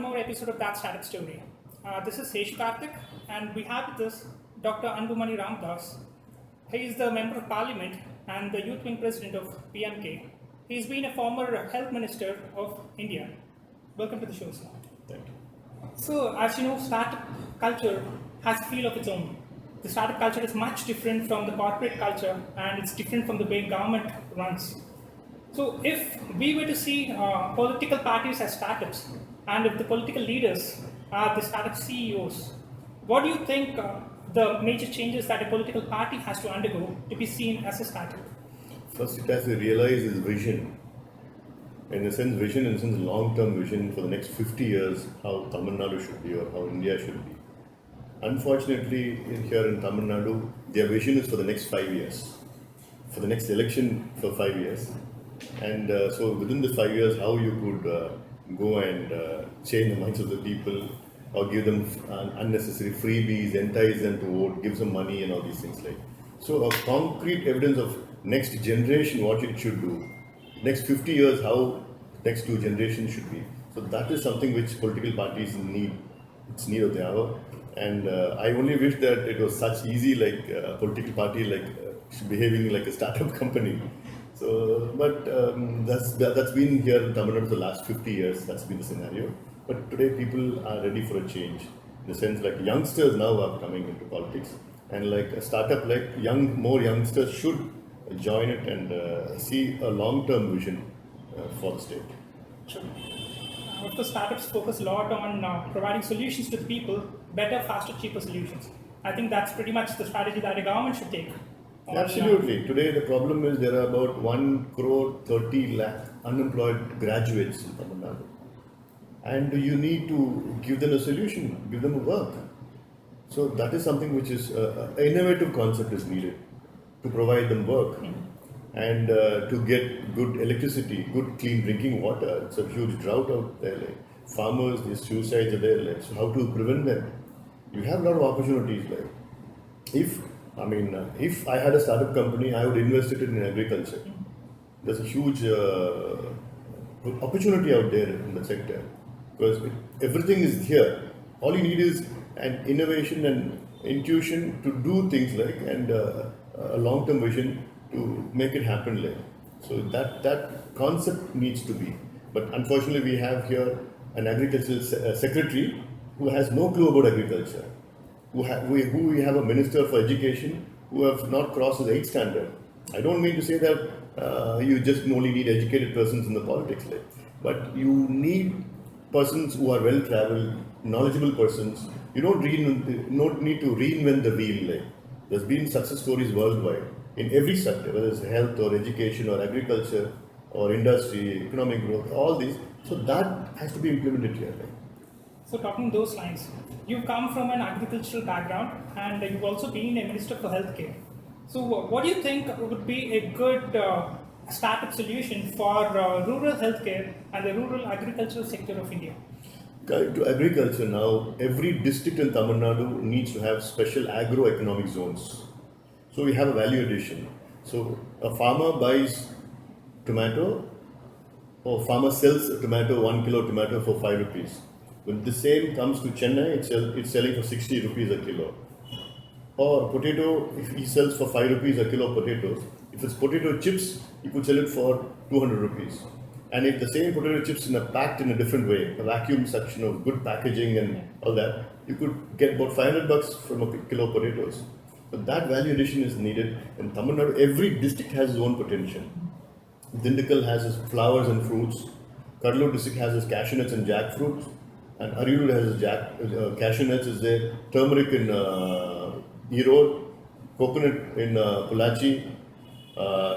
one more episode of That Startup Story. This is Sesh Karthik, and we have with us Dr. Anbumani Ramadoss. He is the Member of Parliament and the Youth Wing President of PMK. He's been a former Health Minister of India. Welcome to the show, sir. Thank you. So, as you know, startup culture has a feel of its own. The startup culture is much different from the corporate culture, and it's different from the way government runs. So if we were to see political parties as startups, and if the political leaders are the startup CEOs, what do you think the major changes that a political party has to undergo to be seen as a startup? First, it has to realize its vision. In a sense, vision, in a sense, long-term vision for the next 50 years, how Tamil Nadu should be or how India should be. Unfortunately, here in Tamil Nadu, their vision is for the next 5 years, for the next election for 5 years. And so within the 5 years, how you could go and change the minds of the people or give them unnecessary freebies, entice them to vote, give them money and all these things like. So a concrete evidence of next generation, what it should do, next 50 years, how next two generations should be. So that is something which political parties need. It's need of the hour. And I only wish that it was such easy, like a political party, like behaving like a startup company. So, but that's been here in Tamil Nadu for the last 50 years. That's been the scenario. But today, people are ready for a change. In the sense, like youngsters now are coming into politics, and like a startup, like more youngsters should join it and see a long-term vision for the state. Sure. Of course, startups focus a lot on providing solutions to the people, better, faster, cheaper solutions. I think that's pretty much the strategy that a government should take. Absolutely. Today the problem is there are about 1 crore 30 lakh unemployed graduates in Tamil Nadu. And you need to give them a solution, give them a work. So that is something which is an innovative concept is needed to provide them work and to get good electricity, good clean drinking water. It's a huge drought out there. Like farmers, these suicides are there. Like, so how to prevent them? You have a lot of opportunities. Like if I had a startup company, I would invest it in agriculture. There's a huge opportunity out there in the sector because everything is here. All you need is an innovation and intuition to do things like and a long-term vision to make it happen like. So that concept needs to be. But unfortunately, we have here an agricultural secretary who has no clue about agriculture. We have a minister for education who have not crossed the 8th standard. I don't mean to say that you just only need educated persons in the politics, like, but you need persons who are well traveled, knowledgeable persons. You don't need to reinvent the wheel. Like. There's been success stories worldwide in every sector, whether it's health or education or agriculture or industry, economic growth, all these. So that has to be implemented here. Like. So talking those lines, you've come from an agricultural background and you've also been a minister for healthcare. So what do you think would be a good startup solution for rural healthcare and the rural agricultural sector of India? To agriculture now, every district in Tamil Nadu needs to have special agroeconomic zones. So we have a value addition. So a farmer buys tomato or farmer sells a tomato, 1 kilo tomato for 5 rupees. When the same comes to Chennai, it's selling for 60 rupees a kilo. Or potato, if he sells for 5 rupees a kilo of potatoes, if it's potato chips, he could sell it for 200 rupees. And if the same potato chips packed in a different way, a vacuum section of good packaging and all that, you could get about 500 bucks from a kilo of potatoes. But that value addition is needed. In Tamil Nadu, every district has its own potential. Dindigul has its flowers and fruits. Kadalur district has its cashew nuts and jackfruits. And Arirud has its cashew nuts is there. Turmeric in Erode. Coconut in Pollachi.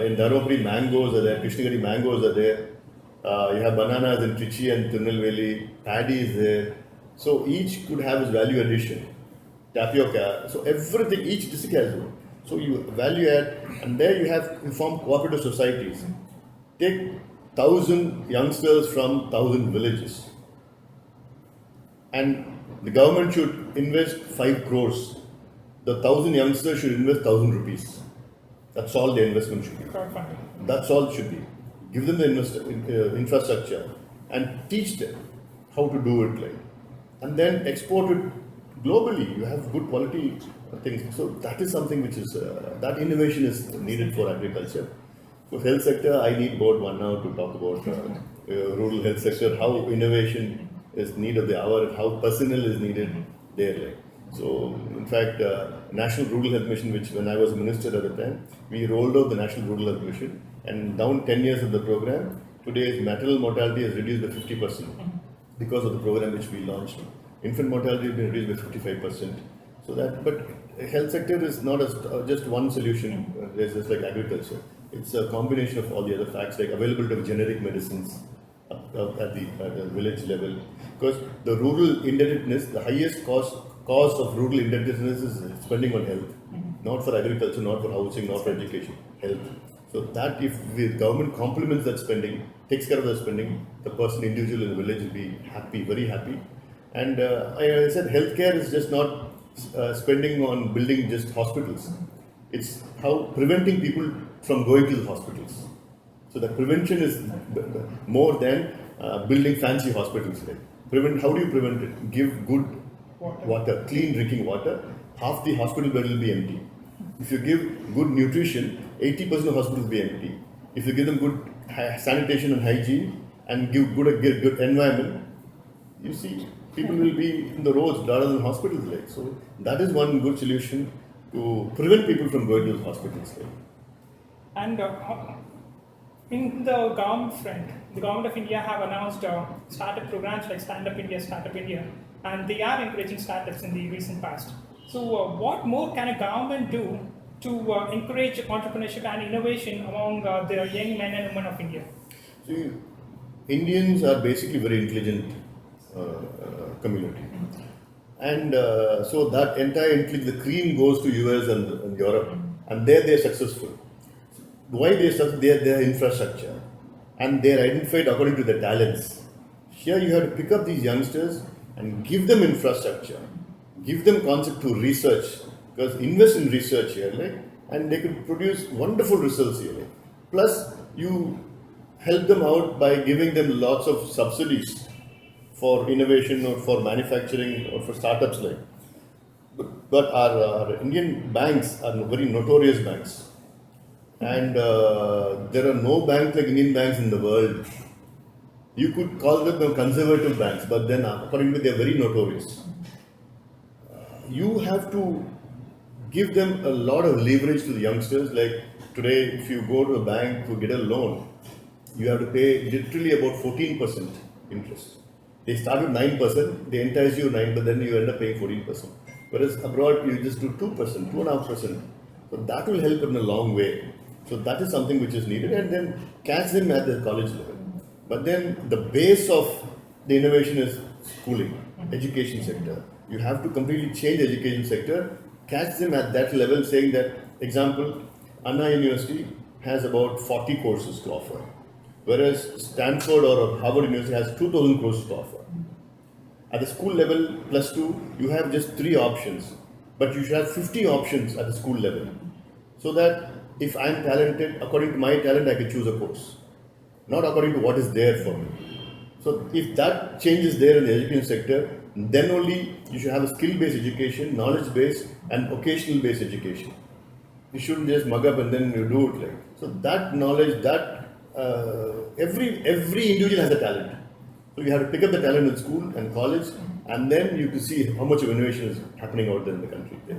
In Dharmapuri, mangoes are there. Krishnagiri mangoes are there. You have bananas in Trichy and Tirunelveli. Paddy is there. So each could have its value addition. Tapioca. So everything, each district has one. So you value add, and there you form cooperative societies. Take 1,000 youngsters from 1,000 villages. And the government should invest 5 crores. The 1,000 youngsters should invest 1,000 rupees. That's all the investment should be. That's all it should be. Give them the infrastructure and teach them. how to do it like, and then export it globally. You have good quality things. So that is something which is that innovation is needed for agriculture. For health sector, I need about 1 hour to talk about rural health sector, how innovation is need of the hour, how personnel is needed there. Like. So, in fact, National Rural Health Mission, which when I was a minister at the time, we rolled out the National Rural Health Mission, and down 10 years of the program, today's maternal mortality has reduced by 50% because of the program which we launched. Infant mortality has been reduced by 55%. So that, but health sector is not just one solution. There's just like agriculture. It's a combination of all the other facts, like availability of generic medicines at the village level. Because the rural indebtedness, the highest cost of rural indebtedness is spending on health, not for agriculture, not for housing, not for education, health. So that if the government complements that spending, takes care of that spending, the person, individual in the village will be happy, very happy. And I said healthcare is just not spending on building just hospitals. It's how preventing people from going to the hospitals. So the prevention is more than building fancy hospitals. Right? How do you prevent it? Give good water, clean drinking water. Half the hospital bed will be empty. If you give good nutrition, 80% of hospitals will be empty. If you give them good sanitation and hygiene and give good environment, you see people will be in the roads rather than hospitals. Like. So that is one good solution to prevent people from going to the hospitals. Like. And in the government front, the government of India have announced startup programs like Stand Up India, Startup India, and they are encouraging startups in the recent past. So what more can a government do to encourage entrepreneurship and innovation among the young men and women of India? See, Indians are basically very intelligent community. And so that entire intelligence, the cream goes to US and Europe, and there they are successful. Why they are successful? Their infrastructure, and they are identified according to their talents. Here you have to pick up these youngsters and give them infrastructure, give them concept to research, because invest in research here, like, and they could produce wonderful results here. Like. Plus, you help them out by giving them lots of subsidies for innovation or for manufacturing or for startups. Like. But our Indian banks are very notorious banks. And there are no banks like Indian banks in the world. You could call them conservative banks, but then according to me, they are very notorious. You have to give them a lot of leverage to the youngsters. Like today, if you go to a bank to get a loan, you have to pay literally about 14% interest. They start with 9%, they entice you 9%, but then you end up paying 14%. Whereas abroad, you just do 2%, 2.5%. So that will help in a long way. So that is something which is needed, and then catch them at the college level. But then the base of the innovation is schooling, education sector. You have to completely change the education sector, catch them at that level, saying that, example, Anna University has about 40 courses to offer, whereas Stanford or Harvard University has 2,000 courses to offer. At the school level, +2, you have just 3 options, but you should have 50 options at the school level, so that if I'm talented, according to my talent, I can choose a course, not according to what is there for me. So if that change is there in the education sector, then only you should have a skill-based education, knowledge-based and occasional-based education. You shouldn't just mug up and then you do it like. So that knowledge, that every individual has a talent. So you have to pick up the talent in school and college, and then you can see how much of innovation is happening out there in the country. Yeah.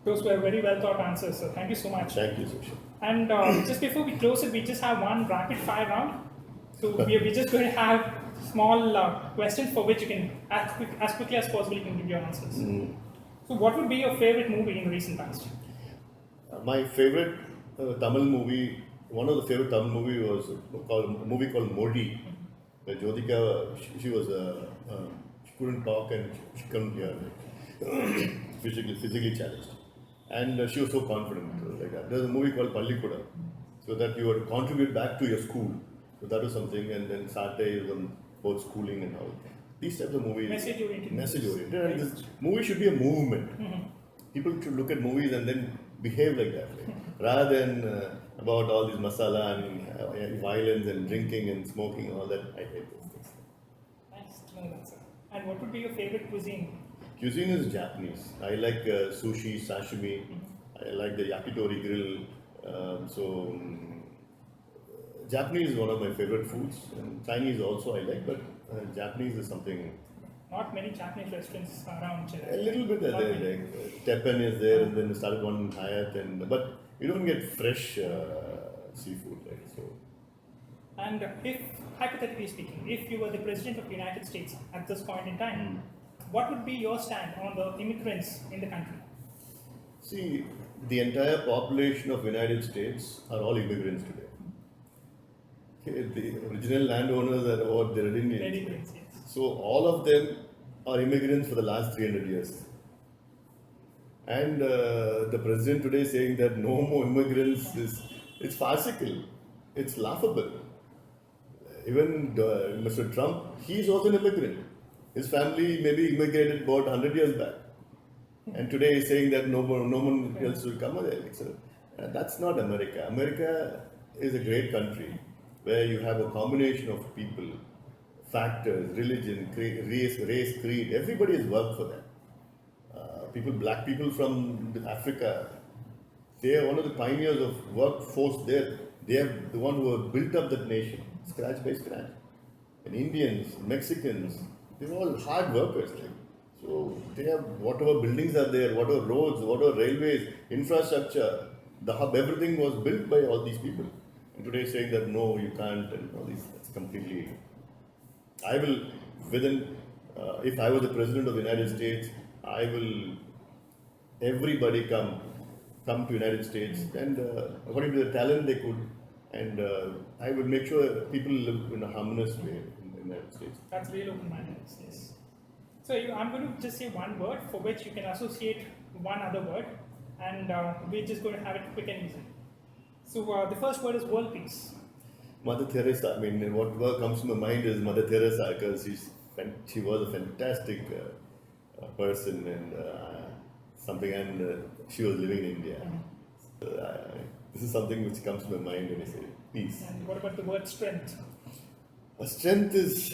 Those were very well thought answers, sir. Thank you so much. Thank you, Susha. And just before we close it, we just have one rapid fire round. So we're just going to have small questions for which you can, as quickly as possible, you can give your answers. So what would be your favorite movie in recent past? My favorite Tamil movie, one of the favorite Tamil movie was a movie called Modi. Jyotika, she was she couldn't talk and she couldn't hear, physically challenged. And she was so confident. Like that. There's a movie called Pallikuda, so that you would contribute back to your school. So that was something, and then Satay is on both schooling and all. These types of movies. Message oriented. Message oriented. And this movie should be a movement. People should look at movies and then behave like that. Right? Rather than about all this masala and violence and drinking and smoking and all that. I hate those things. Nice. No, that's it. And what would be your favorite cuisine? Cuisine is Japanese. I like sushi, sashimi. I like the yakitori grill. Japanese is one of my favorite foods. And Chinese also I like, but Japanese is something. Not many Japanese restaurants around Chennai. A little bit are Not there. many. Like Teppen is there, and then started one in Hyatt, but you don't get fresh seafood, right? So. And if, hypothetically speaking, if you were the President of the United States at this point in time, what would be your stand on the immigrants in the country? See, the entire population of United States are all immigrants today. Okay, the original landowners are what they're Indians. Immigrants, yes. So all of them are immigrants for the last 300 years. And the president today saying that no more immigrants it's farcical, it's laughable. Even Mr. Trump, he's also an immigrant. His family maybe immigrated about 100 years back. And today he's saying that no one else will come there. So, that's not America. America is a great country where you have a combination of people, factors, religion, race, creed. Everybody has worked for that. Black people from Africa, they are one of the pioneers of workforce there. They are the one who have built up that nation, scratch by scratch. And Indians, Mexicans, they're all hard workers. Like. So they have whatever buildings are there, whatever roads, whatever railways, infrastructure, the hub, everything was built by all these people. And today saying that no, you can't, and all these, that's completely. I will, if I was the President of the United States, I will, everybody come to United States, and according to their talent they could, and I will make sure people live in a harmonious way in the United States. That's real open-minded, yes. So I'm going to just say one word for which you can associate one other word, and we're just going to have it quick and easy. So the first word is world peace. Mother Teresa, I mean, what comes to my mind is Mother Teresa, because she was a fantastic person, and she was living in India. So, this is something which comes to my mind when I say peace. And what about the word strength? Strength is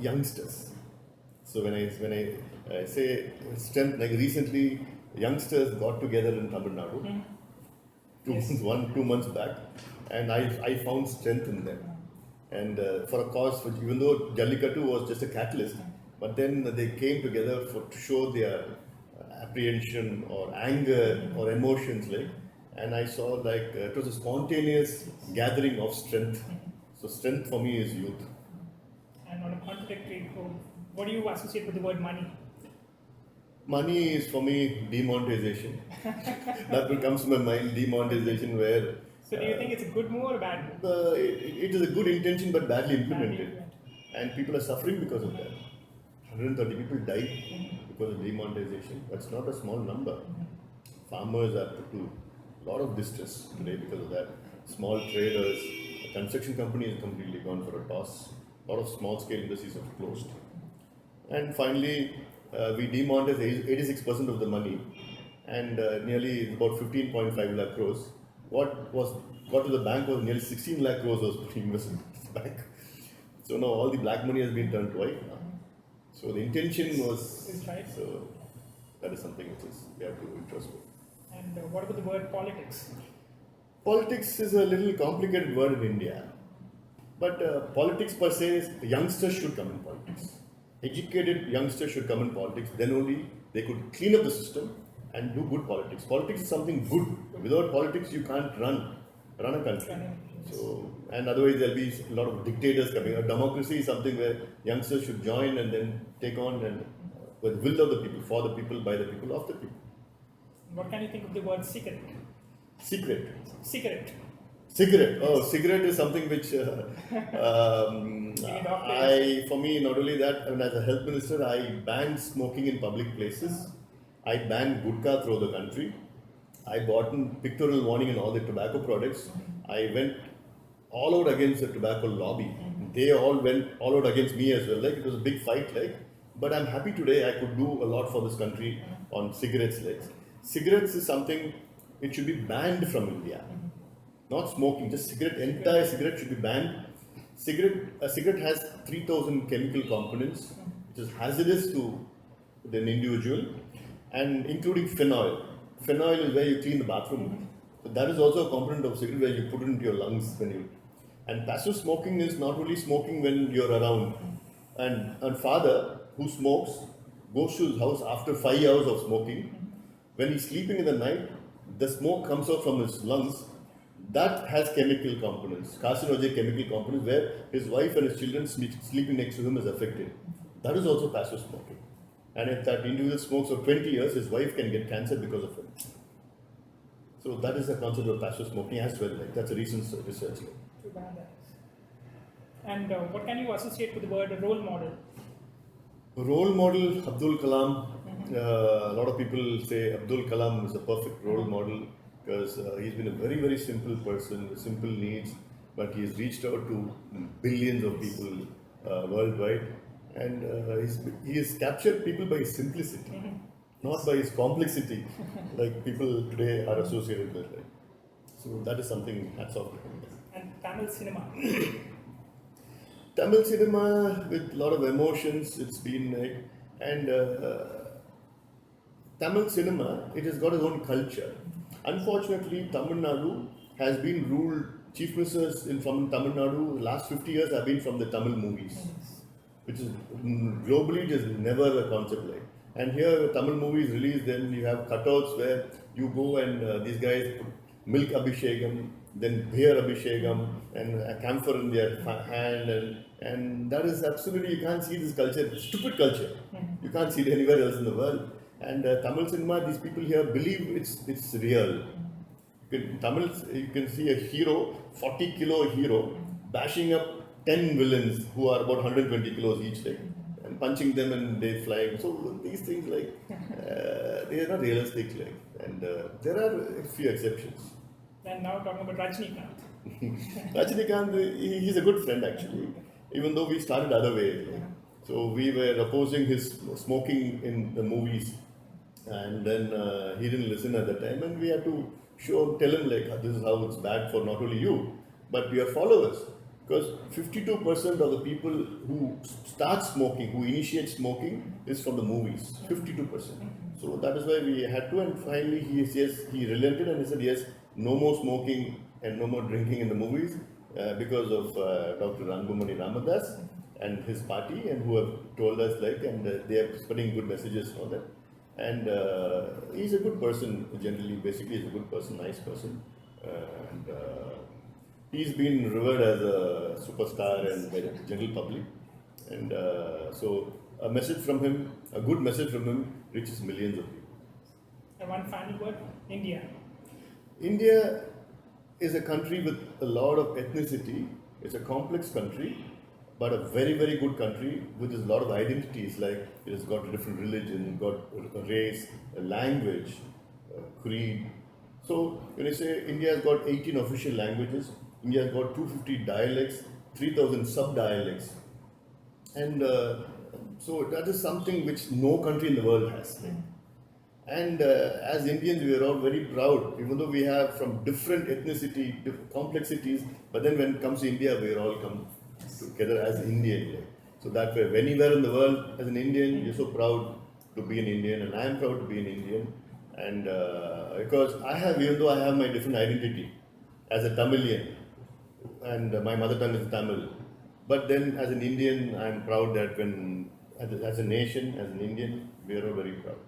youngsters. So when I say strength, like recently, youngsters got together in Tamil Nadu, 2 months back, and I found strength in them. And for a cause, which even though Jallikattu was just a catalyst, but then they came together to show their apprehension or anger or emotions, like, and I saw like it was a spontaneous gathering of strength. So strength for me is youth. And on a contradictory, what do you associate with the word money? Money is for me demonetization. That will comes to my mind, demonetization, where. So do you think it's a good move or a bad move? It is a good intention but badly implemented, and people are suffering because of that. 130 people died because of demonetization. That's not a small number. Farmers are put to a lot of distress today because of that. Small traders, the construction company is completely gone for a toss. A lot of small scale industries have closed. And finally, we demonetized 86% of the money, and nearly about 15.5 lakh crores. What got to the bank was nearly 16 lakh crores was invested in the bank. So now all the black money has been turned white. So the intention was right. So that is something which is we have to interest in. And what about the word politics? Politics is a little complicated word in India, but politics per se is youngsters should come in politics. Educated youngsters should come in politics. Then only they could clean up the system and do good politics. Politics is something good. Without politics, you can't run a country. So, and otherwise there'll be a lot of dictators coming. A democracy is something where youngsters should join and then take on and with will of the people, for the people, by the people, of the people. What can you think of the word secret? Secret. Cigarette. Oh, cigarette is something which for me, not only that, I mean, as a health minister, I banned smoking in public places. I banned gutka throughout the country. I bought in pictorial warning in all the tobacco products. I went all out against the tobacco lobby. They all went all out against me as well. Like, it was a big fight, like. But I'm happy today I could do a lot for this country on cigarettes. Like, cigarettes is something, it should be banned from India. Not smoking, just cigarette, entire cigarette should be banned. A cigarette has 3,000 chemical components, which is hazardous to an individual, and including phenol. Phenol is where you clean the bathroom. So that is also a component of cigarette where you put it into your lungs when you. And passive smoking is not only smoking when you're around. And father who smokes goes to his house after 5 hours of smoking. When he's sleeping in the night, the smoke comes out from his lungs. That has chemical components, carcinogenic chemical components, where his wife and his children sleeping next to him is affected. That is also passive smoking. And if that individual smokes for 20 years, his wife can get cancer because of it. So that is the concept of passive smoking as well. Like, that's a recent research. Too bad that is. And what can you associate with the word role model? Role model, Abdul Kalam. A lot of people say Abdul Kalam is a perfect role model because he's been a very, very simple person with simple needs, but he's reached out to billions of people worldwide. And he has captured people by his simplicity, not by his complexity, like people today are associated with. Right? So that is something hats off to him. And Tamil cinema. Tamil cinema with a lot of emotions, it's been like, and Tamil cinema, it has got its own culture. Unfortunately, Tamil Nadu has been ruled, chief ministers from Tamil Nadu, the last 50 years have been from the Tamil movies, which is globally just never a concept like. And here, Tamil movies released, then you have cutouts where you go and these guys put milk abhishekam, then beer abhishekam, and a camphor in their hand, and that is absolutely, you can't see this culture, stupid culture. You can't see it anywhere else in the world. And Tamil cinema, these people here believe it's real. Tamil, you can see a hero, 40 kilo hero, bashing up 10 villains who are about 120 kilos each, like, and punching them and they fly. So these things, like, they are not realistic, like, and there are a few exceptions. And now talking about Rajinikanth. Rajinikanth, he's a good friend actually, even though we started other way. Like. So we were opposing his smoking in the movies, and then he didn't listen at the time, and we had to tell him like, this is how it's bad for not only you, but your followers. Because 52% of the people who start smoking, who initiate smoking, is from the movies. 52%. So that is why we had to, and finally he relented and he said yes, no more smoking and no more drinking in the movies because of Dr. Anbumani Ramadoss and his party, and who have told us like, and they are spreading good messages and all that. And he's a good person generally. Basically, he's a good person, nice person, and he's been revered as a superstar and by the general public. And so a message from him, a good message from him, reaches millions of people. And one final word: India. India is a country with a lot of ethnicity. It's a complex country, but a very, very good country with a lot of identities. Like, it has got a different religion, got a race, a language, a creed. So when you say India has got 18 official languages, India has got 250 dialects, 3,000 sub-dialects. And so that is something which no country in the world has. And as Indians, we are all very proud, even though we have from different ethnicity, different complexities, but then when it comes to India, we are all come together as Indian. So that way, anywhere in the world, as an Indian, you're so proud to be an Indian, and I am proud to be an Indian. And because I have, even though I have my different identity as a Tamilian, and my mother tongue is Tamil, but then as an Indian, I'm proud that when, as a nation, as an Indian, we are all very proud.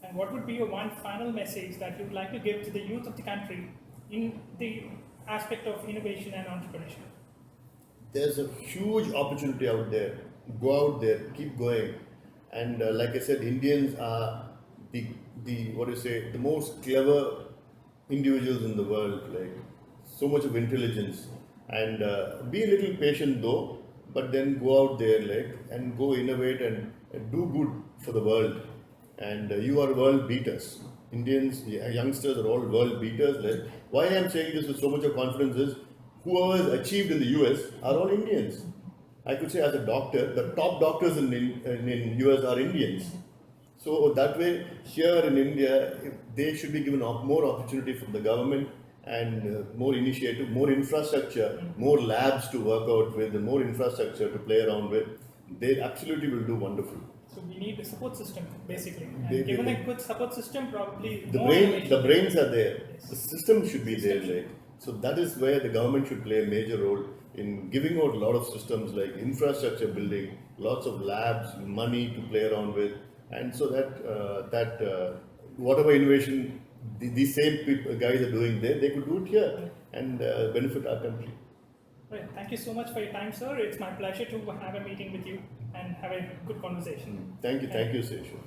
And what would be your one final message that you would like to give to the youth of the country in the aspect of innovation and entrepreneurship? There's a huge opportunity out there. Go out there, keep going. And like I said, Indians are the the most clever individuals in the world. Like, so much of intelligence. And be a little patient though, but then go out there, like, and go innovate and do good for the world. And you are world beaters. Indians, youngsters are all world beaters. Like, why I am saying this with so much of confidence is, whoever has achieved in the US are all Indians. I could say as a doctor, the top doctors in US are Indians. So that way, here in India, they should be given more opportunity from the government and more initiative, more infrastructure, more labs to work out with, and more infrastructure to play around with, they absolutely will do wonderful. So we need a support system, basically. And They- given they- a good support system, probably The more brain, innovation. the brains are there. Yes. The system should be there, System like. So that is where the government should play a major role in giving out a lot of systems like infrastructure building, lots of labs, money to play around with, and so that whatever innovation these same people, guys are doing there, they could do it here and benefit our country. Right. Thank you so much for your time, sir. It's my pleasure to have a meeting with you and have a good conversation. Thank you, Seshu.